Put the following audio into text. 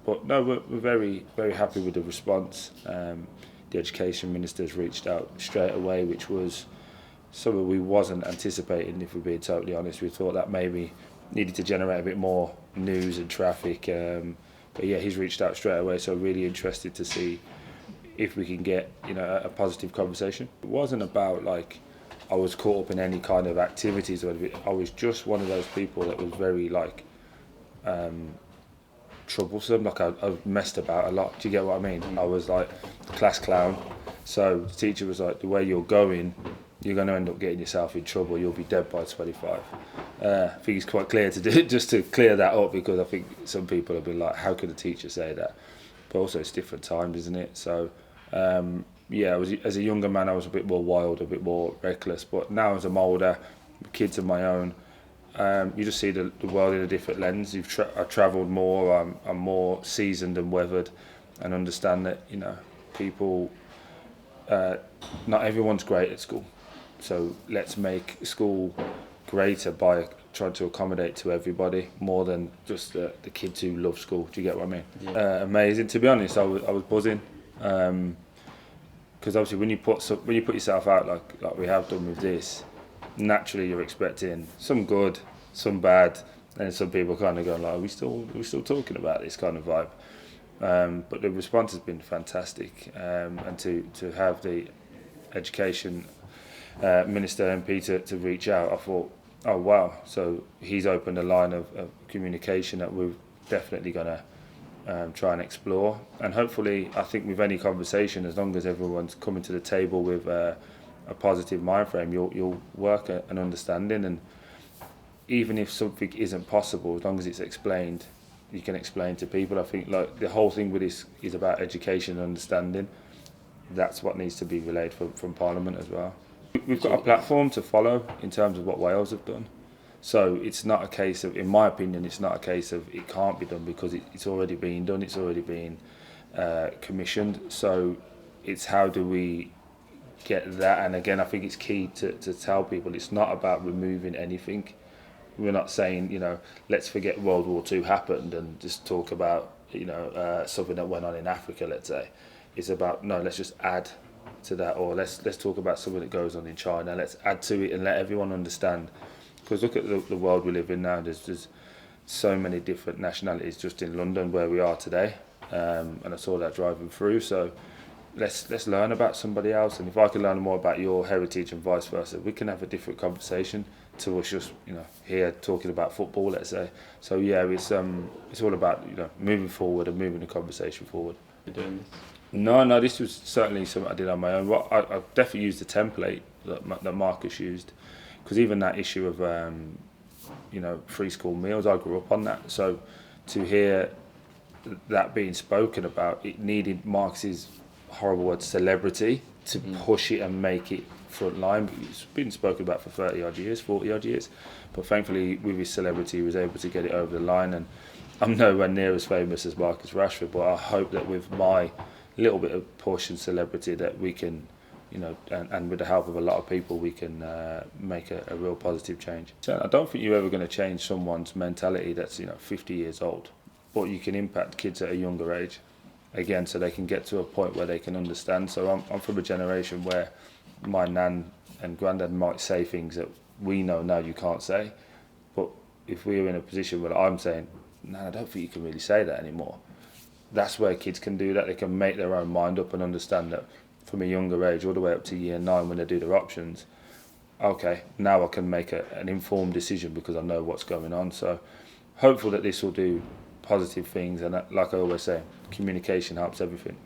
But no, we're very, very happy with the response. The Education Minister's reached out straight away, which was something we wasn't anticipating, if we're being totally honest. We thought that maybe needed to generate a bit more news and traffic. But yeah, he's reached out straight away, so really interested to see if we can get, you know, a positive conversation. It wasn't about like I was caught up in any kind of activities or anything. I was just one of those people that was very like troublesome. Like I messed about a lot. Do you get what I mean? I was like the class clown. So the teacher was like, the way you're going, you're going to end up getting yourself in trouble. You'll be dead by 25. I think it's quite clear to do just to clear that up, because I think some people have been like, how could a teacher say that? But also it's different times, isn't it? So yeah, as a younger man, I was a bit more wild, a bit more reckless. But now as I'm older, kids of my own, you just see the world in a different lens. I've travelled more. I'm more seasoned and weathered, and understand that, you know, people. Not everyone's great at school, so let's make school greater by trying to accommodate to everybody more than just the kids who love school. Do you get what I mean? Yeah. Amazing. To be honest, I was buzzing, because obviously when you put yourself out like we have done with this, naturally you're expecting some good, some bad, and some people kind of going like, are we still talking about this kind of vibe? But the response has been fantastic, and to have the Education Minister MP to reach out, I thought, oh wow, so he's opened a line of communication that we're definitely going to try and explore. And hopefully, I think with any conversation, as long as everyone's coming to the table with a positive mind frame, you'll work an understanding. And even if something isn't possible, as long as it's explained, you can explain to people. I think like the whole thing with this is about education and understanding. That's what needs to be relayed from Parliament as well. We've got a platform to follow in terms of what Wales have done. So it's not a case of, in my opinion, it's not a case of it can't be done, because it's already been done, it's already been commissioned. So it's how do we get that? And again, I think it's key to tell people it's not about removing anything. We're not saying, you know, let's forget World War II happened and just talk about, you know, something that went on in Africa, let's say. It's about, no, let's just add to that, or let's talk about something that goes on in China. Let's add to it and let everyone understand. Because look at the world we live in now. There's so many different nationalities just in London where we are today, and I saw that driving through. So let's learn about somebody else, and if I can learn more about your heritage and vice versa, we can have a different conversation to us just, you know, here talking about football, let's say. So yeah, it's all about, you know, moving forward and moving the conversation forward. You're doing this? No, this was certainly something I did on my own. I definitely used the template that Marcus used, because even that issue of you know, free school meals, I grew up on that. So to hear that being spoken about, it needed Marcus's horrible word celebrity to push it and make it front line. It's been spoken about for 30 odd years, 40 odd years, but thankfully with his celebrity he was able to get it over the line. And I'm nowhere near as famous as Marcus Rashford, but I hope that with my little bit of push and celebrity that we can, you know, and with the help of a lot of people, we can make a real positive change. So I don't think you're ever going to change someone's mentality that's, you know, 50 years old, but you can impact kids at a younger age, again, so they can get to a point where they can understand. So I'm from a generation where my nan and granddad might say things that we know now you can't say, but if we're in a position where I'm saying, no, I don't think you can really say that anymore, that's where kids can do that. They can make their own mind up and understand that from a younger age, all the way up to year 9 when they do their options, okay, now I can make an informed decision because I know what's going on. So hopeful that this will do positive things, and like I always say, communication helps everything.